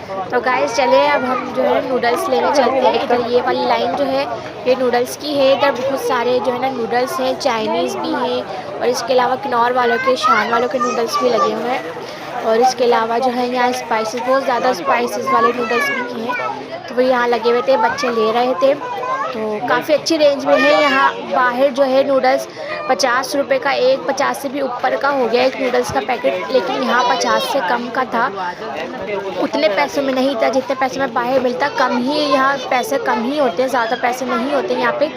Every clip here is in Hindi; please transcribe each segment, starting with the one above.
तो गाइस चले अब हम जो है नूडल्स लेने चलते हैं। इधर ये वाली लाइन जो है ये नूडल्स की है। इधर बहुत सारे जो है ना नूडल्स हैं, चाइनीज़ भी हैं और इसके अलावा किन्नौर वालों के, शान वालों के नूडल्स भी लगे हुए हैं। और इसके अलावा जो है यहाँ स्पाइसेस, बहुत ज़्यादा स्पाइसेस वाले नूडल्स भी हैं। तो वो यहाँ लगे हुए थे, बच्चे ले रहे थे। तो काफ़ी अच्छी रेंज में है। यहाँ बाहर जो है नूडल्स 50 रुपये का एक, 50 से भी ऊपर का हो गया एक नूडल्स का पैकेट, लेकिन यहाँ 50 से कम का था। उतने पैसों में नहीं था जितने पैसे में बाहर मिलता, कम ही यहाँ पैसे कम ही होते हैं, ज़्यादा पैसे नहीं होते यहाँ पे।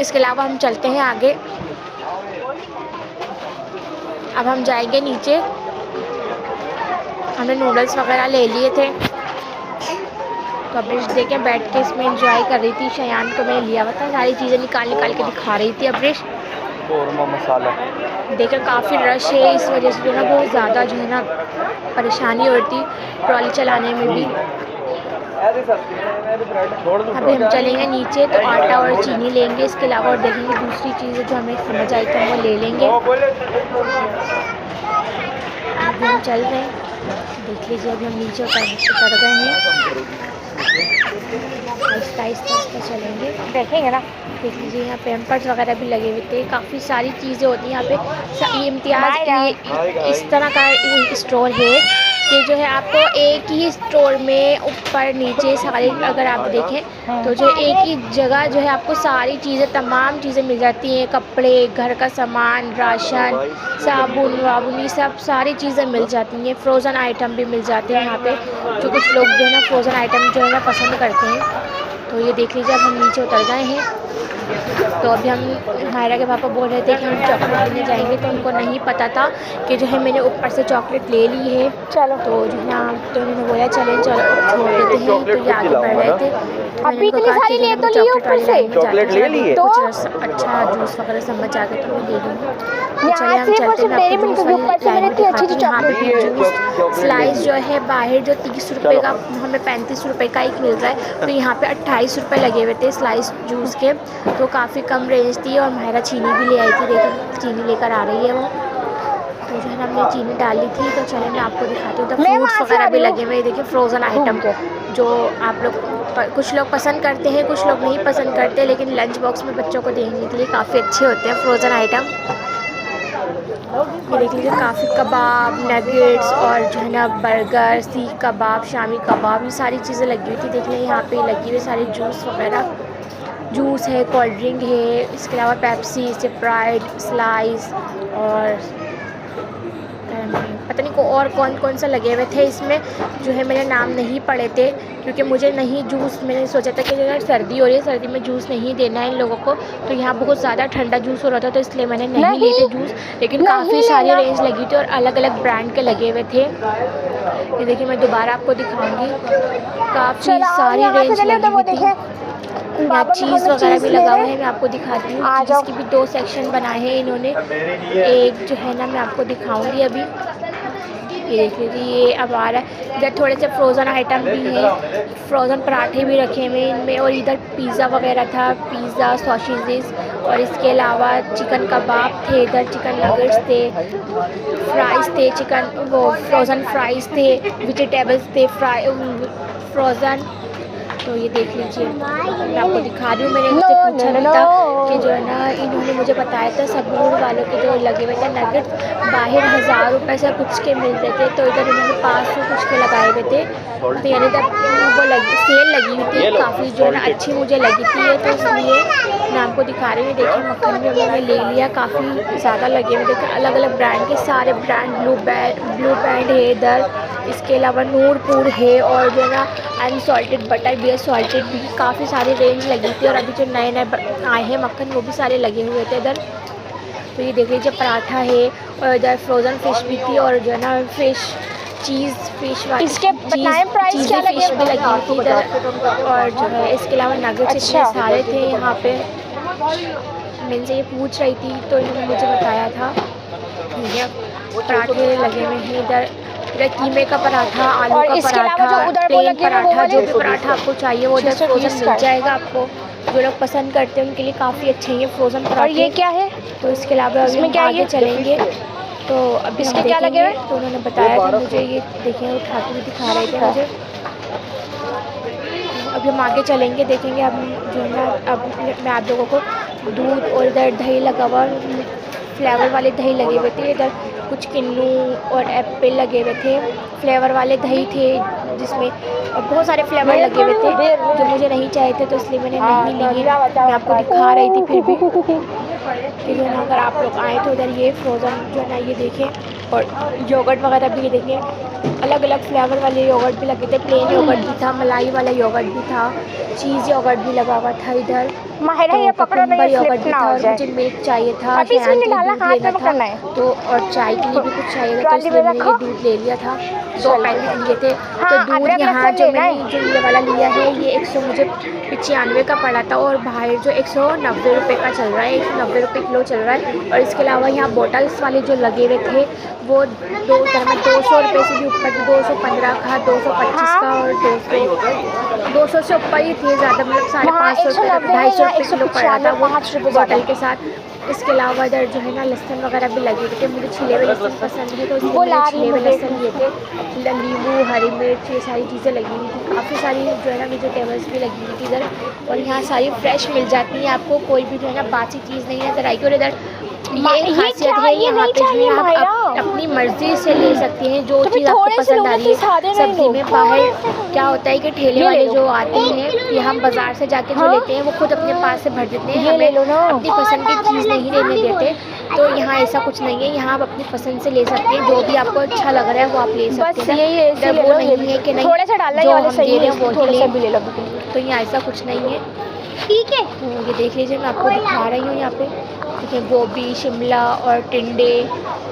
इसके अलावा हम चलते हैं आगे। अब हम जाएंगे नीचे। हमने नूडल्स वगैरह ले लिए थे, तो अब्रिश देखें बैठ के इसमें एंजॉय कर रही थी। शयान को मैंने लिया हुआ था, सारी चीज़ें निकाल निकाल के दिखा रही थी अब्रिश। मसाला देखकर काफ़ी रश है, इस वजह से जो है ना बहुत ज़्यादा जो है ना परेशानी होती ट्रॉली चलाने में भी। अभी हम चलेंगे नीचे, तो आटा और चीनी लेंगे। इसके अलावा और देखेंगे दूसरी चीज़ें जो हमें समझ आई तो वो ले लेंगे। अभी हम चल रहे हैं, देख लीजिए अभी हम नीचे उतर गए हैं। आहिस्ता आहिस्ता चलेंगे, देखेंगे ना। देख लीजिए यहाँ पैम्पर्स वगैरह भी लगे हुए थे, काफ़ी सारी चीज़ें होती हैं यहाँ पे। ये इम्तियाज़ इस तरह का स्टोर है कि जो है आपको एक ही स्टोर में ऊपर नीचे सारे, अगर आप देखें तो जो एक ही जगह जो है आपको सारी चीज़ें, तमाम चीज़ें मिल जाती हैं। कपड़े, घर का सामान, राशन, साबुन वाबुन, ये सब सारी चीज़ें मिल जाती हैं। फ्रोज़न आइटम भी मिल जाते हैं यहाँ पे, जो कुछ लोग जो है ना फ्रोज़न आइटम जो है ना पसंद करते हैं। तो ये देख लीजिए अब हम नीचे उतर गए हैं। तो अभी हम, मायरा के पापा बोल रहे थे कि हम चॉकलेट लेने जाएंगे, तो उनको नहीं पता था कि जो है मैंने ऊपर से चॉकलेट ले ली है। चलो तो जो है ना, तो उन्होंने बोला चलें चलो छोड़ देते हैं, तो ये आगे बढ़ रहे थे। अभी इतनी सारी ले तो लिए ऊपर से, चॉकलेट ले लिए तो अच्छा जूस वगैरह समझ आ गया तो वो ले लूँगी। चले हम चलते हैं, मैं आपको जूस वाली लाइन में यहाँ पे जूस स्लाइस जो है बाहर जो 30 रुपये का, हमें 35 रुपये का एक मिल रहा है, तो यहाँ पे 28 रुपये लगे हुए थे स्लाइस जूस के। तो काफ़ी कम रेंज थी। और मायरा चीनी भी ले आई थी, देखिए चीनी लेकर आ रही है वो। तो जो है ना हमने चीनी डाली थी। तो चले मैं आपको दिखाती हूँ। तो फ्रूट्स वगैरह भी लगे हुए, देखिए फ्रोज़न आइटम जो आप लोग, कुछ लोग पसंद करते हैं, कुछ लोग नहीं पसंद करते, लेकिन लंच बॉक्स में बच्चों को देने के लिए काफ़ी अच्छे होते हैं फ्रोज़न आइटम। ये देख लीजिए काफ़ी कबाब, नगेट्स और जो है ना बर्गर, सीख कबाब, शामी कबाब, ये सारी चीज़ें लगी हुई थी। देख लें यहाँ पे लगी हुई सारे जूस वगैरह, जूस है, कोल्ड ड्रिंक है, इसके अलावा पेप्सी, स्प्राइट, स्लाइस और पता नहीं को और कौन कौन सा लगे हुए थे इसमें, जो है मैंने नाम नहीं पढ़े थे क्योंकि मुझे नहीं जूस, मैंने सोचा था कि अगर सर्दी हो रही है, सर्दी में जूस नहीं देना है इन लोगों को। तो यहाँ बहुत ज़्यादा ठंडा जूस हो रहा था, तो इसलिए मैंने नहीं लिए थे जूस। लेकिन काफ़ी सारी रेंज लगी थी और अलग अलग ब्रांड के लगे हुए थे। ये देखिए मैं दोबारा आपको दिखाऊँगी, काफ़ी सारी रेंज लगी हुई थी। यहाँ चीज़ वगैरह भी लगा हुआ है, मैं आपको दिखाती हूँ। चीज़ की भी 2 सेक्शन बनाए हैं इन्होंने। एक जो है ना मैं आपको दिखाऊंगी अभी, ये देख लीजिए ये अब आ रहा है। इधर थोड़े से फ्रोज़न आइटम भी हैं, फ्रोज़न पराठे भी रखे हुए इनमें। और इधर पिज़्ज़ा वगैरह था, पिज़्ज़ा, सॉसेजेस, और इसके अलावा चिकन कबाब थे, इधर चिकन नगेट्स थे, फ्राइज़ थे, चिकन वो फ्रोज़न फ्राइज़ थे, वेजिटेबल्स थे फ्रोज़न। तो ये देख लीजिए मैं आपको दिखा रही हूँ। मैंने इनसे पूछा भी था कि जो है ना, इन्होंने मुझे बताया था सबूर वालों के जो लगे हुए थे नगेट्स बाहर 1000 रुपये से कुछ के मिलते थे, तो इधर इन्होंने 500 कुछ के लगाए हुए थे। तो यानी तब वो सेल लगी हुई थी, काफ़ी जो है ना अच्छी मुझे लगी थी, तो इसलिए मैं आपको दिखा रही हूँ। देखिए मक्खन भी मैंने ले लिया, काफ़ी ज़्यादा लगे हुए। देखिए अलग अलग ब्रांड के सारे ब्रांड, ब्लू बैंड है इधर, इसके अलावा नूरपुर है, और जो है ना अनसॉल्टेड बटर भी है, सॉल्टेड भी, काफ़ी सारी रेंज लगी थी। और अभी जो नए नए आए हैं मक्खन वो भी सारे लगे हुए थे इधर। तो ये देख लीजिए पराठा है, और इधर फ्रोज़न फ़िश भी थी, और जो है ना फिश वाली इसके बताएं प्राइस क्या लगे फिश भी लगी हुई थी इधर। और जो है इसके अलावा नगेट्स इतने सारे थे यहाँ पे। मैंने से ये पूछ रही थी तो इन्होंने मुझे बताया था। ये पराठे लगे हुए हैं इधर कीमे का पराठा, आलू का पराठा, प्लेन पराठा, जो भी पराठा आपको चाहिए वो इधर फ्रोज़न मिल जाएगा आपको। जो लोग पसंद करते हैं उनके लिए काफ़ी अच्छे हैं ये फ्रोज़न पराठे। और ये क्या है? तो इसके अलावा इसमें क्या आगे चलेंगे तो अभी इसके क्या लगे। तो उन्होंने बताया था मुझे, ये देखिए उठा के भी दिखा रहे थे मुझे। अभी हम आगे चलेंगे, देखेंगे। अब जो है ना, अब मैं आप लोगों को दूध और इधर दही लगा हुआ, फ्लेवर वाले दही लगे हुए थे। इधर कुछ किन्नू और एप्पल लगे हुए थे, फ्लेवर वाले दही थे जिसमें, और बहुत सारे फ्लेवर लगे हुए थे जो मुझे नहीं चाहिए थे, तो इसलिए मैंने नहीं लिए। मैं आपको दिखा रही थी फिर भी कि जो है ना, अगर आप लोग आए तो उधर ये फ्रोज़न जो है ना ये देखें, और योगर्ट वगैरह भी ये देखें। अलग अलग फ्लेवर वाले योगर्ट भी लगे थे, प्लेन योगर्ट भी था, मलाई वाला योगर्ट भी था, चीज़ योगर्ट भी लगा हुआ था इधर, माहिरा ये पकड़ो ना, ये योगर्ट स्लिप भी ना था। हो और जाए। मुझे मिल्क चाहिए था, अभी इसमें नहीं डालना, दूध हाथ में लेना पकड़ना था, है। तो और चाय के लिए भी कुछ चाहिए था, तो ट्रॉली इसलिए में मैंने ये रखो। दूध ले लिया था। 2 पैकेट लिए थे। हाँ, तो दूध अदरक यहाँ लहसुन जो लेना मैंने है। जो ये वाला लिया है, ये 195 का पड़ा था, और बाहर जो 190 रुपये का चल रहा है, 190 रुपये किलो चल रहा है। और इसके अलावा यहाँ बॉटल्स वाले जो लगे हुए थे वो 200 रुपये से भी ऊपर, 215 का, 225 का, और 200 से ऊपर ही थे ज़्यादा, मतलब 550 रुपये, 250 रुपये किलो पड़ रहा था वो 5 रुपये बॉटल के साथ। इसके अलावा इधर जो है ना लहसुन वगैरह भी लगे हुए थे, मुझे छिले हुए लहसुन पसंद है, तो इसलिए मैंने छिले हुए लहसुन लिए थे। नींबू, हरी मिर्च, ये सारी चीज़ें लगी हुई थी, काफ़ी सारी जो है ना वेजिटेबल्स भी लगी हुई थी इधर। और यहाँ सारी फ्रेश मिल जाती है आपको, कोई भी जो है ना बासी चीज़ नहीं नजर आएगी। और इधर ये खासियत है यहाँ पे जो है आप अपनी मर्जी से ले सकते हैं जो चीज़ आपको पसंद आ रही है सब्जी में। बाहर क्या होता है कि ठेले वाले जो आते हैं, ये हम बाज़ार से जाके जो लेते हैं वो खुद अपने पास से भर देते हैं, हमें अपनी पसंद की चीज़ नहीं लेने देते। तो यहाँ ऐसा कुछ नहीं है, यहाँ आप अपनी पसंद से ले सकते हैं, जो भी आपको अच्छा लग रहा है वो आप ले सकते हैं। इधर वो नहीं है कि नहीं थोड़ा सा डालना, जो ये वाला हम सही दे रहे है, हैं वो थोड़ा ही सा लें। भी ले लो। तो यहाँ ऐसा कुछ नहीं है, ठीक है। ये देख लीजिए, मैं आपको दिखा रही हूँ यहाँ पे। देखिए गोभी, शिमला और टिंडे,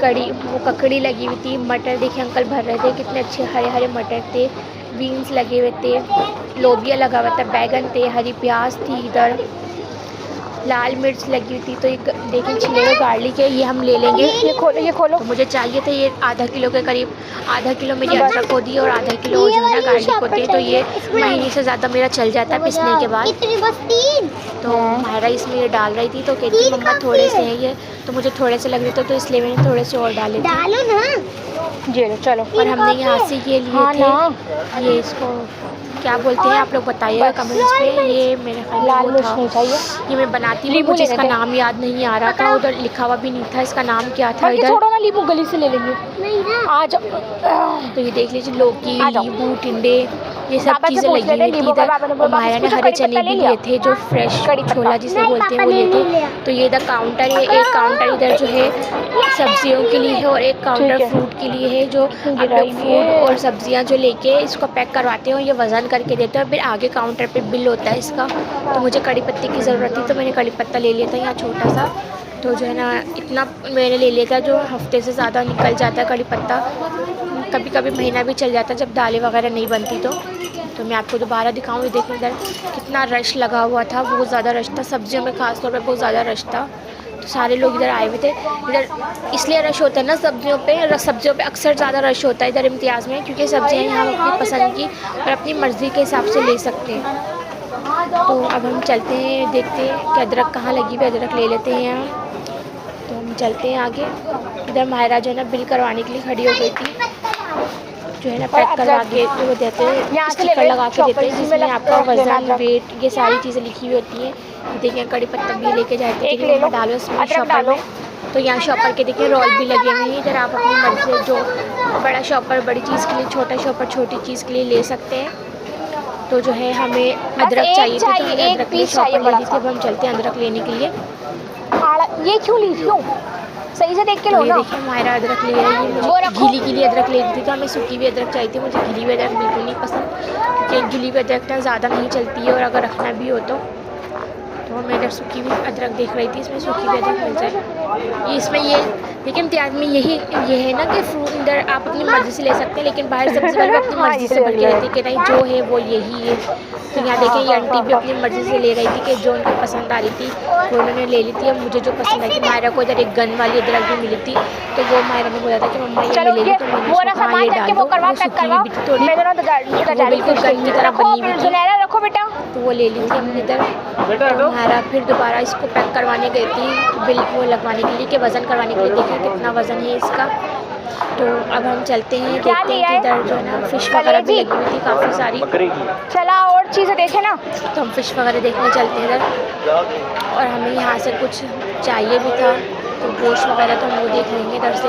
कड़ी, वो ककड़ी लगी हुई थी, मटर देखिए अंकल भर रहे थे, कितने अच्छे हरे हरे मटर थे, बीन्स लगे हुए थे, लोबिया लगा हुआ था, बैगन थे, हरी प्याज थी, इधर लाल मिर्च लगी हुई थी। तो ये देखिए छिले हुए गार्लिक है, ये हम ले लेंगे। ये खोलो, ये खोलो। तो मुझे चाहिए थे ये आधा किलो के करीब, आधा किलो मेरी अदरक होती है और आधा किलो जो है ना गार्लिक होती है, तो ये महीने से ज़्यादा मेरा चल जाता है पिसने के बाद। तो मायरा इसमें ये डाल रही थी, तो कहती थी मम्मा थोड़े से हैं ये, तो मुझे थोड़े से लग रहे थे, तो इसलिए मैंने थोड़े से और डाले थे। डालो ना, ये लो, चलो। और हमने यहाँ से ये लिए थे, ये इसको क्या बोलते हैं आप लोग बताइएगा कमेंट्स में। ये मेरे ख्याल में लाल वो मिर्च था, नहीं चाहिए। ये मैं बनाती हूँ, मुझे इसका नाम याद नहीं आ रहा था, उधर लिखा हुआ भी नहीं था इसका नाम क्या था इधर। छोड़ो ना, नींबू गली से ले लेंगे। आ जाओ। तो ये देख लीजिए, लौकी, नींबू, टिंडे, ये सब चीज़ें लगी हुई थी इधर। और मायरा ने हरे चने भी लिए थे, जो फ्रेश छोला जिसे बोलते हैं वो लिए थे। तो ये इधर काउंटर है, एक काउंटर इधर जो है सब्जियों के लिए है, और एक काउंटर फ्रूट के लिए है, जो आप लोग फ्रूट और सब्जियां जो लेके इसको पैक करवाते हो, ये वज़न करके देते हैं, फिर आगे काउंटर पे बिल होता है इसका। तो मुझे कड़ी पत्ते की ज़रूरत थी, तो मैंने कड़ी पत्ता ले लिया था यहाँ छोटा सा। तो जो है ना इतना मैंने ले लिया था, जो हफ्ते से ज़्यादा निकल जाता है कड़ी पत्ता, कभी कभी महीना भी चल जाता है जब दालें वगैरह नहीं बनती। तो मैं आपको दोबारा दिखाऊँ, ये देखिए इधर कितना रश लगा हुआ था, बहुत ज़्यादा रश था, सब्जियों में ख़ास तौर पर बहुत ज़्यादा रश था। तो सारे लोग इधर आए हुए थे। इधर इसलिए रश होता है ना सब्जियों पे अक्सर ज़्यादा रश होता है इधर इम्तियाज़ में, क्योंकि सब्जियाँ यहाँ अपनी पसंद की और अपनी मर्ज़ी के हिसाब से ले सकते हैं। तो अब हम चलते हैं, देखते हैं कि अदरक कहाँ लगी हुई, अदरक ले लेते हैं यहाँ। तो हम चलते हैं आगे। इधर मायरा जो है ना बिल करवाने के लिए खड़ी हो गई थी, जो है ना पैक करवा के वो देते हैं, स्टिकर लगा के देते हैं जिसमें आपका वज़न, वेट, ये सारी चीज़ें लिखी हुई होती हैं। देखिए कड़ी पत्ता भी लेके जाते हैं कि डालो इसमें शॉपर में। तो यहाँ शॉपर के देखिए रोल भी लगे हुए हैं, इधर आप अपनी मर्ज़ी से जो बड़ा शॉपर बड़ी चीज़ के लिए, छोटा शॉपर छोटी चीज़ के लिए ले सकते हैं। तो जो है हमें अदरक चाहिए थी, तो हमने अदरक के लिए शॉपर ले ली थी। अब हम चलते हैं अदरक लेने के लिए। ये क्यों ली, क्यों सही से देख के लो ना। देखिए हमारा अदरक ले रही है, मुझे गीली गीली अदरक ले रही थी, तो हमें सूखी हुई अदरक चाहिए थी। मुझे गीली हुई अदरक बिल्कुल नहीं पसंद, क्योंकि गीली हुई अदरक ना ज़्यादा नहीं चलती है, और अगर रखना भी हो तो मैं इधर सूखी हुई अदरक देख रही थी, इसमें सूखी हुई अदरक मिल जाए। इसमें ये लेकिन इम्तियाज़ में ये है ना कि फ्रूट इधर आप अपनी मर्ज़ी से ले सकते हैं, लेकिन बाहर सब्ज़ी वाले अपनी मर्ज़ी से भर के रहती है कि नहीं जो है वो यही है। तो यहाँ देखें ये आंटी भी अपनी मर्ज़ी से ले रही थी कि जो उनको पसंद आ रही थी वो उन्होंने ले ली थी। अब मुझे जो पसंद आई थी, मायरा को इधर एक गन वाली अदरक भी मिली थी, तो वो मायरा ने बोला था कि मम्मा ये ले ली, तो मैंने ये डाल दो, वो सूखी हुई भी थी थोड़ी, वो बिल्कुल गन की तरह बनी हुई थी, रखो बेटा। तो वो ले ली थी हमने इधर। तो मायरा फिर दोबारा इसको पैक करवाने गई थी, बिल वो लगवाने के लिए कि वज़न करवाने के लिए। देखिए कितना वज़न है इसका, तो अब हम चलते हैं, क्या देखते लिया हैं है? कि इधर जो है ना फ़िश वगैरह भी लगी हुई थी काफ़ी सारी। बकरे की चला और चीज़ें देखे ना। तो हम फ़िश वगैरह देखने चलते हैं इधर, और हमें यहाँ से कुछ चाहिए भी था, तो गोश्त वगैरह तो हम वो देख लेंगे इधर से।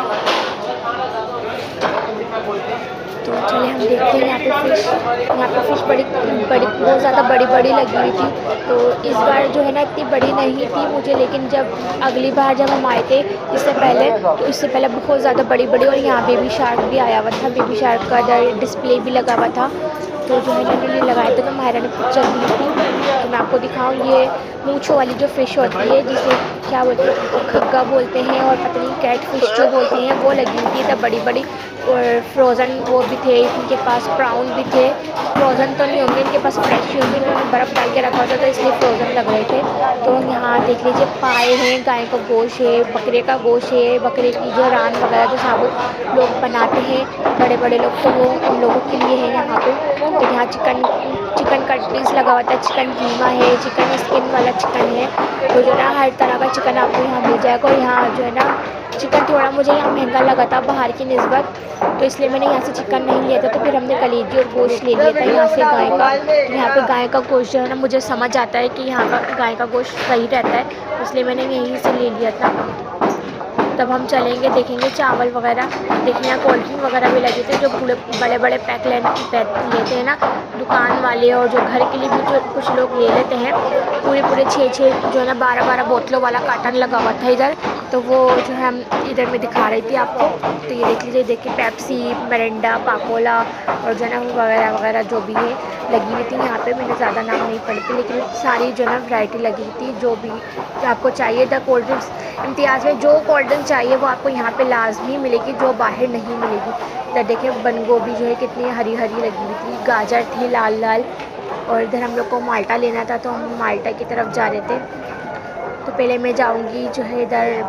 तो चलिए हम देखते हैं यहाँ पे फ़िश बड़ी बड़ी बहुत ज़्यादा बड़ी बड़ी लगी हुई थी। तो इस बार जो है ना इतनी बड़ी नहीं थी मुझे, लेकिन जब अगली बार जब हम आए थे इससे पहले बहुत ज़्यादा बड़ी बड़ी, और यहाँ बेबी शार्क भी आया हुआ था, बेबी शार्क का इधर डिस्प्ले भी लगा हुआ था। तो जो है ना मैंने लगाया था, तो मायरा ने पिक्चर ली थी। तो मैं आपको दिखाऊँ, ये मूंछों वाली जो फ़िश होती है जिसे क्या बोलते हैं, खग्गा बोलते हैं, और पता नहीं कैट फ़िश जो बोलते हैं, वो लगी हुई थी तब बड़ी बड़ी। और फ्रोज़न वो भी थे इनके पास, प्राउन भी थे। फ्रोज़न तो नहीं होंगे इनके पास, फ्रेश ही होंगे, इन्होंने बर्फ़ डाल के रखा होता था इसलिए फ्रोज़न लग रहे थे। तो यहाँ देख लीजिए पाए हैं, गाय का गोश्त है, बकरे का गोश्त है, बकरे की जो रान वगैरह जो साबुत लोग बनाते हैं बड़े बड़े लोग, तो वो उन लोगों के लिए है यहाँ पे। तो यहाँ चिकन कटपीस लगा हुआ था, चिकन कीमा है, चिकन स्किन वाला चिकन है। तो जो ना हर तरह का चिकन आपको यहाँ मिल जाएगा। और यहाँ जो है ना चिकन थोड़ा मुझे यहाँ महंगा लगा था बाहर की निस्बत, तो इसलिए मैंने यहाँ से चिकन नहीं लिया था। तो फिर हमने कलेजी और गोश्त ले लिया था यहाँ से गाय का। तो यहाँ पे गाय का गोश्त जो है ना मुझे समझ आता है कि यहाँ का गाय का गोश्त सही रहता है, इसलिए मैंने यहीं से ले लिया था। तब हम चलेंगे, देखेंगे चावल वगैरह, देखेंगे यहाँ कोल्ड ड्रिंक वगैरह भी लगे थे जो बड़े बड़े पैक लेते हैं ना दुकान वाले, और जो घर के लिए भी जो कुछ लोग ले लेते हैं, पूरे 6 जो है ना 12 बोतलों वाला कार्टन लगा हुआ था इधर। तो वो जो है हम इधर में दिखा रही थी आपको। तो ये देख लीजिए, देखिए पेप्सी, मिरिंडा, पाकोला और जो है ना वगैरह वगैरह जो भी है लगी हुई थी यहाँ पे। मैंने ज़्यादा नाम नहीं पढ़ी थी, लेकिन सारी जो है ना वैरायटी लगी हुई थी, जो भी आपको चाहिए था। कोल्ड ड्रिंक्स इम्तियाज़ में जो कोल्ड ड्रिंक चाहिए वो आपको यहाँ पे लाजमी मिलेगी, जो बाहर नहीं मिलेगी। इधर देखिए बंद गोभी जो है कितनी हरी हरी लगी हुई थी, गाजर थी लाल लाल, और इधर हम लोग को माल्टा लेना था, तो हम माल्टा की तरफ जा रहे थे। तो पहले मैं जाऊँगी जो है इधर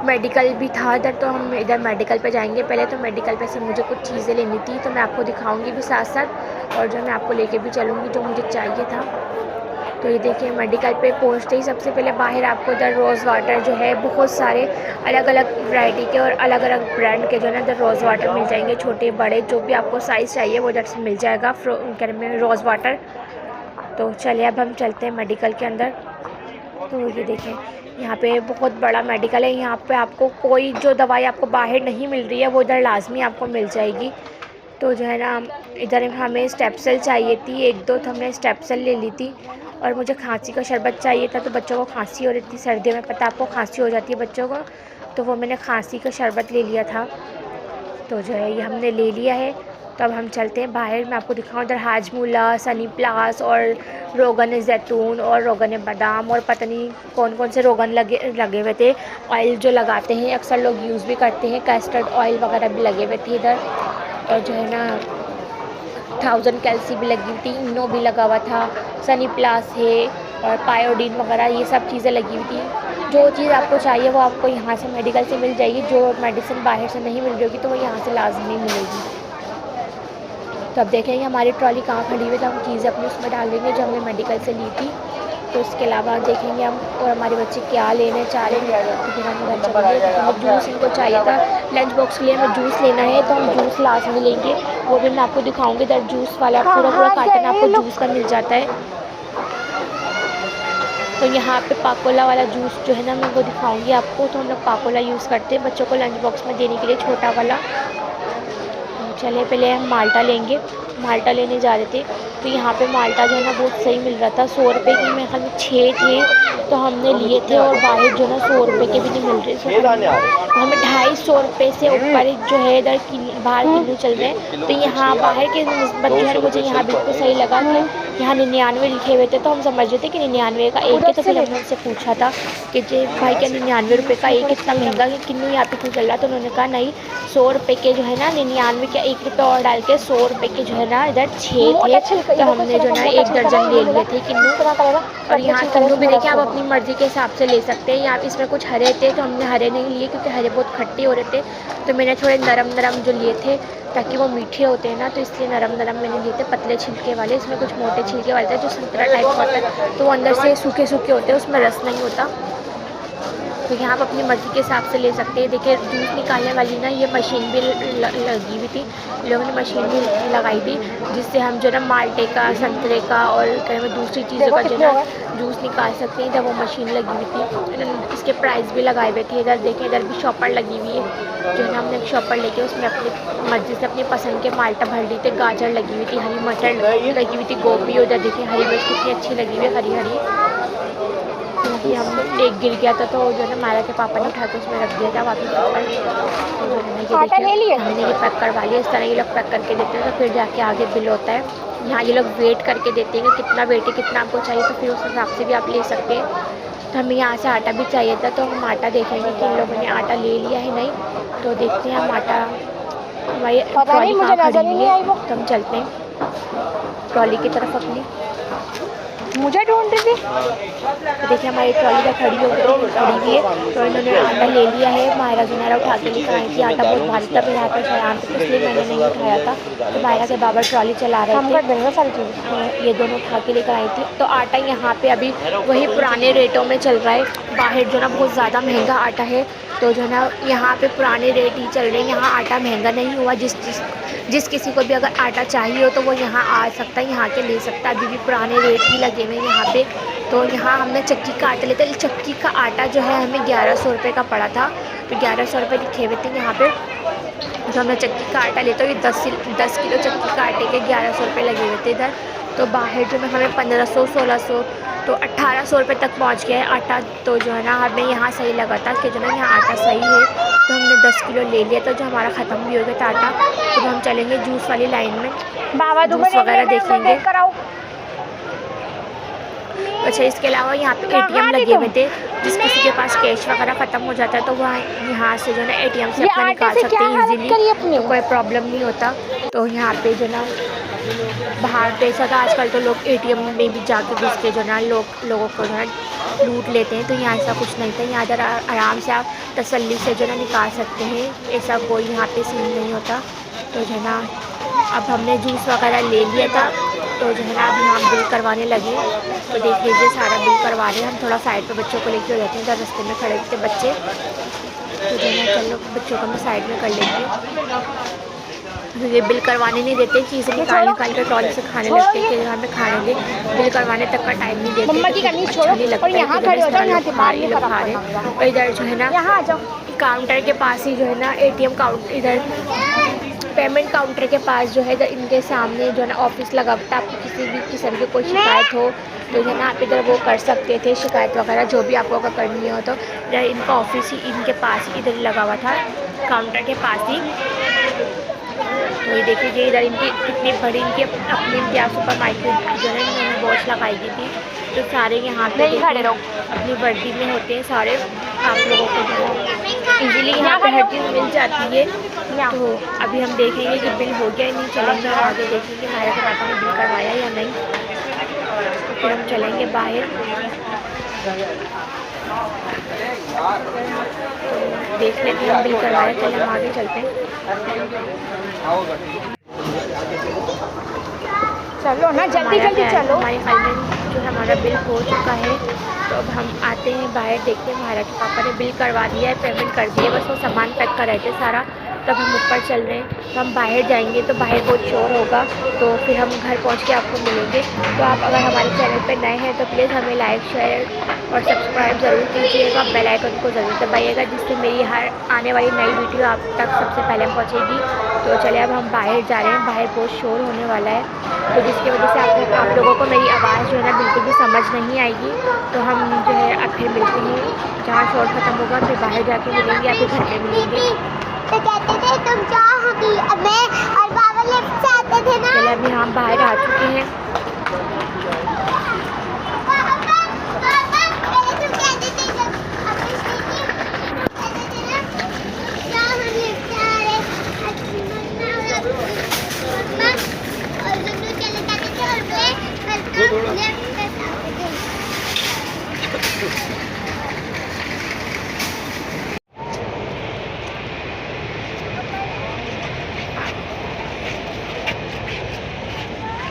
मेडिकल भी था इधर, तो हम इधर मेडिकल पे जाएंगे पहले। तो मेडिकल पे से मुझे कुछ चीज़ें लेनी थी, तो मैं आपको दिखाऊंगी भी साथ साथ, और जो मैं आपको लेके भी चलूँगी जो मुझे चाहिए था। तो ये देखिए मेडिकल पे पहुंचते ही सबसे पहले बाहर आपको इधर रोज़ वाटर जो है बहुत सारे अलग अलग वैरायटी के और अलग अलग ब्रांड के जो है ना इधर रोज़ वाटर मिल जाएंगे, छोटे बड़े जो भी आपको साइज़ चाहिए वो इधर से मिल जाएगा में रोज़ वाटर। तो चलिए अब हम चलते हैं मेडिकल के अंदर। तो ये देखें यहाँ पे बहुत बड़ा मेडिकल है, यहाँ पे आपको कोई जो दवाई आपको बाहर नहीं मिल रही है वो इधर लाजमी आपको मिल जाएगी। तो जो है ना इधर हमें स्टेप्सल चाहिए थी 1-2, तो हमने स्टेप्सल ले ली थी। और मुझे खांसी का शरबत चाहिए था, तो बच्चों को खांसी हो रही थी, सर्दियों में पता आपको खांसी हो जाती है बच्चों को, तो वो मैंने खांसी का शरबत ले लिया था। तो जो है ये हमने ले लिया है। तो अब हम चलते हैं बाहर, मैं आपको दिखाऊं इधर हाजमूला, सनी प्लास और रोगन ज़ैतून और रोगन बादाम और पता नहीं कौन कौन से रोगन लगे हुए थे। ऑयल जो लगाते हैं अक्सर लोग यूज़ भी करते हैं, कैस्टर्ड ऑयल वगैरह भी लगे हुए थे इधर। और जो है ना 1000 कैल्सी भी लगी हुई थी, इनो भी लगा हुआ था, सनी प्लास है और पायोडीन वगैरह ये सब चीज़ें लगी हुई थी। जो चीज़ आपको चाहिए वो आपको यहाँ से मेडिकल से मिल जाएगी, जो मेडिसिन बाहर से नहीं मिल रही होगी तो वो यहाँ से लाजमी मिलेगी। तो अब देखेंगे हमारी ट्रॉली कहाँ खड़ी हुई, तो हम चीज़ें अपनी उसमें डाल देंगे जो हमने मेडिकल से ली थी। तो इसके अलावा देखेंगे हम और हमारे बच्चे क्या लेने चाह रहे हैं। तो फिर हम उधर चलेंगे, तो जूस इनको चाहिए था लंच बॉक्स के लिए, हमें जूस लेना है, तो हम जूस लाजमी लेंगे, वो भी मैं आपको दिखाऊंगी। इधर जूस वाला पूरा कार्टन आपको जूस का मिल जाता है। तो यहाँ पे पाकोला वाला जूस जो है ना मैं वो दिखाऊंगी आपको। तो हम लोग पाकोला यूज़ करते हैं बच्चों को लंच बॉक्स में देने के लिए, छोटा वाला। तो चले पहले हम माल्टा लेंगे, माल्टा लेने जा रहे थे। तो यहाँ पे माल्टा जो है ना बहुत सही मिल रहा था, 100 रुपये की मेरे ख्याल में 6 थे, तो हमने लिए थे। और बाहर जो है ना 100 रुपये के भी नहीं मिल रहे थे, हमें 250 रुपये से ऊपर जो है इधर बाहर किलो चल रहे हैं। तो यहाँ बाहर के निस्बत जो है मुझे यहाँ बिल्कुल सही लगा कि यहाँ 99 लिखे हुए थे, तो हम समझ रहे थे कि 99 का एक है। तो फिर हमने उनसे पूछा था कि जे भाई क्या 99 रुपये का एक इतना महंगा कि किन्नू यहाँ पे क्यों चल रहा, तो उन्होंने कहा नहीं 100 रुपये के जो है ना 99 के 1 रुपये और डाल के 100 रुपये के जो है ना इधर 6 थे। तो हमने जो ना 1 दर्जन ले लिए थे किन्नू। और यहाँ किन्नू भी देखिए आप अपनी मर्ज़ी के हिसाब से ले सकते हैं। यहाँ इसमें कुछ हरे थे तो हमने हरे नहीं लिए क्योंकि हरे बहुत खट्टे हो रहे थे, तो मैंने थोड़े नरम जो लिए थे ताकि वो मीठे होते हैं ना, तो इसलिए नरम मैंने लिए थे, पतले छिलके वाले। इसमें कुछ मोटे छिलके वाले थे जो संतरा टाइप का होता है, तो वो अंदर से सूखे होते हैं, उसमें रस नहीं होता। तो यहाँ आप अपनी मर्ज़ी के हिसाब से ले सकते हैं। देखिए जूस निकालने वाली ना ये मशीन भी लगी हुई थी, लोगों ने मशीन भी लगाई थी, जिससे हम जो ना माल्टे का, संतरे का और कहीं दूसरी चीज़ों का जो ना जूस निकाल सकते हैं। जब वो मशीन लगी हुई थी, इसके प्राइस भी लगाए हुए थे। इधर देखें, इधर भी शॉपर लगी हुई है, जो है ना हमने एक शॉपर लेके उसमें अपनी मर्ज़ी से अपनी पसंद के माल्टा भर ली थे। गाजर लगी हुई थी, हरी मटर लगी हुई थी, गोभी, उधर देखिए हरी मिर्च कितनी अच्छी लगी हुई है, हरी हरी। क्योंकि हम एक गिर गया था तो जो है मायरा के पापा ने उठा के उसमें रख दिया था वापस ऊपर। तो जो है ये देखिए हमने ये पैक करवा लिया। इस तरह ये लोग पैक करके देते हैं, तो फिर जाके आगे बिल होता है। यहाँ ये लोग वेट करके देते हैं कि कितना वेट है, कितना आपको चाहिए, तो फिर उस हिसाब से भी आप ले सकते हैं। तो हमें यहाँ से आटा भी चाहिए था, तो हम आटा देखेंगे कि इन लोगों ने आटा ले लिया है नहीं। तो देखते हैं हम आटा हमारी ट्रॉली कहाँ खड़ी हुई है, तो हम चलते हैं ट्रॉली की तरफ अपनी। मुझे ढूंढ रही थी। तो देखिए हमारी ट्रॉली का खड़ी हुई है, तो इन्होंने आटा ले लिया है। मायरा जुनैरा उठा के लेकर आई थी, आटा बहुत भारी था, फिर यहाँ पर शराब थी, इसलिए मैंने नहीं उठाया था। तो मायरा के बाबा ट्रॉली चला रहे थे, सारी चीज़ें ये दोनों उठा के लेकर आई थी। तो आटा यहाँ पे अभी वही पुराने रेटों में चल रहा है। बाहर जो ना बहुत ज़्यादा महंगा आटा है, तो जो ना यहाँ पे पुराने रेट ही चल रहे हैं। यहाँ आटा महंगा नहीं हुआ। जिस किसी को भी अगर आटा चाहिए हो तो वो यहाँ आ सकता है, यहाँ के ले सकता है। अभी भी पुराने रेट ही लगे हुए हैं यहाँ पे। तो यहाँ हमने चक्की का आटा लेते, चक्की का आटा जो है हमें 1100 रुपये का पड़ा था। तो 1100 रुपये लिखे हुए थे यहाँ पे। जो हमने चक्की का आटा लेते ये 10 किलो चक्की का आटे के 1100 रुपये लगे हुए थे इधर। तो बाहर जो है हमें 1500, 1600, तो 1800 रुपये तक पहुँच गया है आटा। तो जो है ना हमें यहाँ सही लगा था कि जो ना यहाँ आटा सही है, तो हमने 10 किलो ले लिया था, जो हमारा ख़त्म भी हो गया था आटा। तो हम चलेंगे जूस वाली लाइन में, जूस वगैरह देखेंगे। अच्छा इसके अलावा यहाँ पे ATM लगे हुए थे, जिस किसी के पास कैश वगैरह ख़त्म हो जाता है तो वह यहाँ से जो ना ATM से अपना निकाल सकते हैं ईजीली, तो कोई प्रॉब्लम नहीं होता। तो यहाँ पे जो ना बाहर पैसा का आजकल तो लोग ATM में भी जाके घुस के जो ना लोगों को जो है लूट लेते हैं। तो यहाँ ऐसा कुछ नहीं था, यहाँ ज़रा आराम से आप तसल्ली से जो ना निकाल सकते हैं, ऐसा कोई यहाँ पे सीन नहीं होता। तो जो ना अब हमने जूस वगैरह ले लिया था, तो जो है ना अभी हम बिल करवाने लगे। तो देख लीजिए सारा बिल करवा रहे हैं। हम थोड़ा साइड पे बच्चों को लेके हो जाते हैं, जब रास्ते में खड़े थे बच्चे, तो जो है चलो बच्चों को मैं साइड में कर लेंगे। ये बिल करवाने नहीं देते, चीज़ें निकाल कर ट्रॉली से खाने लगते हैं कि हमें खाने दे, बिल करवाने तक का टाइम नहीं देते। अच्छा नहीं लगता है और इधर जो है ना काउंटर के पास ही जो है ना ATM काउंटर, इधर पेमेंट काउंटर के पास जो है इनके सामने जो है ना ऑफिस लगा हुआ था। आपको किसी भी किस्म की कोई शिकायत हो तो जो है ना आप इधर वो कर सकते थे, शिकायत वगैरह जो भी आपको अगर करनी हो। तो इधर इनका ऑफिस ही इनके पास ही इधर लगा हुआ था, काउंटर के पास ही। तो ये देखिए इधर इनकी कितनी बड़ी इनकी अपनी इम्तियाज़ सुपर मार्केट जो है इन्होंने वॉच लगाई दी थी। तो सारे यहाँ पे अपनी वर्दी में होते हैं सारे, आप लोगों को इजीली यहाँ पे हर चीज़ मिल जाती है। तो अभी हम देखेंगे कि बिल हो गया या नहीं, चलेंगे और आगे देखेंगे हमारे के पापा ने बिल करवाया या नहीं। तो फिर हम चलेंगे बाहर, तो देख लेते हैं हम बिल करवाया, चले हम आगे चलते हैं। चलो ना जल्दी जल्दी चलो। हमारे फाइनल जो हमारा बिल हो चुका है, तो अब हम आते हैं बाहर, देखते हैं हमारा के पापा ने बिल करवा दिया है, पेमेंट कर दिया, बस वो सामान पैक कर रहे थे सारा। तब हम ऊपर चल रहे हैं, तो हम बाहर जाएंगे तो बाहर बहुत शोर होगा, तो फिर हम घर पहुंच के आपको मिलेंगे। तो आप अगर हमारे चैनल पर नए हैं तो प्लीज़ हमें लाइक, शेयर और सब्सक्राइब ज़रूर कीजिएगा, बेल आइकन को ज़रूर दबाइएगा, जिससे मेरी हर आने वाली नई वीडियो आप तक सबसे पहले पहुँचेगी। तो चलिए अब हम बाहर जा रहे हैं, बाहर बहुत शोर होने वाला है, तो जिसकी वजह से आप लोगों को मेरी आवाज़ जो है ना बिल्कुल भी समझ नहीं आएगी। तो हम जो है अब फिर मिलते हैं, जहाँ शोर ख़त्म होगा फिर बाहर जाके मिलेंगे या फिर घर में मिलेंगे। तो कहते थे तुम जाओगी, मैं और बाबा लिफ्ट से आते थे ना। चलिए अभी हम बाहर आ चुके हैं।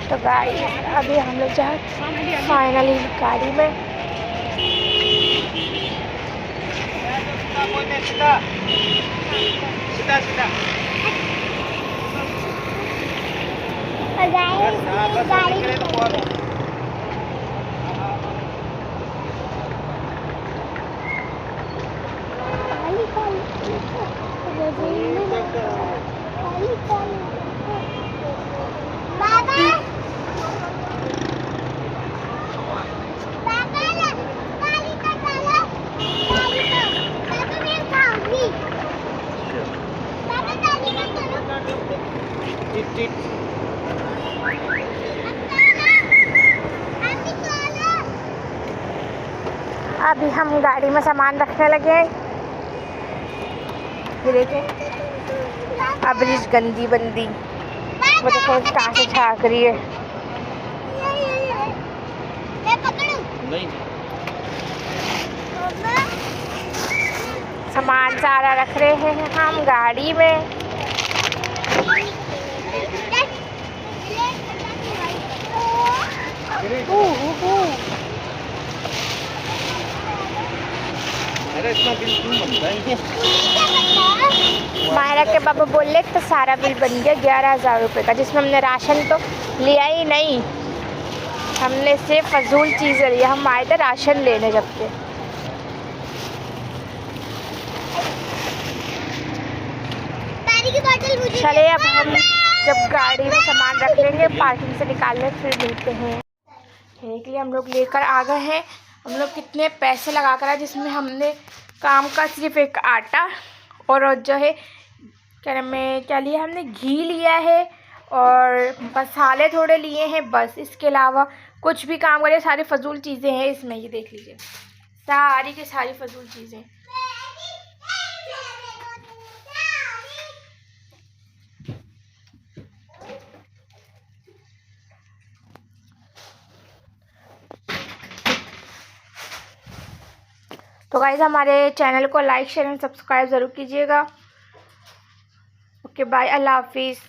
तो गाड़ी अभी हम लोग जा फाइनली गाड़ी में और गाइस गाड़ी बाबा बाबा गाड़ी का डालो गाड़ी का बाबा मैं खाऊंगी बाबा गाड़ी का डालो अभी हम गाड़ी में सामान रखने लगे हैं। ये देखें अब्रिश गंदी बंदी, वो देखो कहाँ से झाँक रही है। मैं पकड़ूं नहीं सामान सारा रख रहे हैं हम गाड़ी में। अरे इतना बिल क्यों बनता है? मायरा के पापा बोले तो सारा बिल बन गया 11,000 रुपये का, जिसमें हमने राशन तो लिया ही नहीं, हमने सिर्फ फजूल चीज़ें ली। हम आए थे राशन लेने जबकि। पानी की बोतल मुझे चले अब हम जब गाड़ी में सामान रख लेंगे पार्किंग से निकालने फिर मिलते हैं। एक लिए हम लोग लेकर आ गए हैं। हम लोग कितने पैसे लगा कर आए, जिसमें हमने काम का सिर्फ एक आटा और जो है क्या लिया हमने, घी लिया है और मसाले थोड़े लिए हैं बस। इसके अलावा कुछ भी काम करे, सारी फजूल चीज़ें हैं इसमें। ये देख लीजिए सारी की सारी फजूल चीज़ें। तो गाइस हमारे चैनल को लाइक शेयर एंड सब्सक्राइब ज़रूर कीजिएगा। ओके बाय, अल्लाह हाफिज़।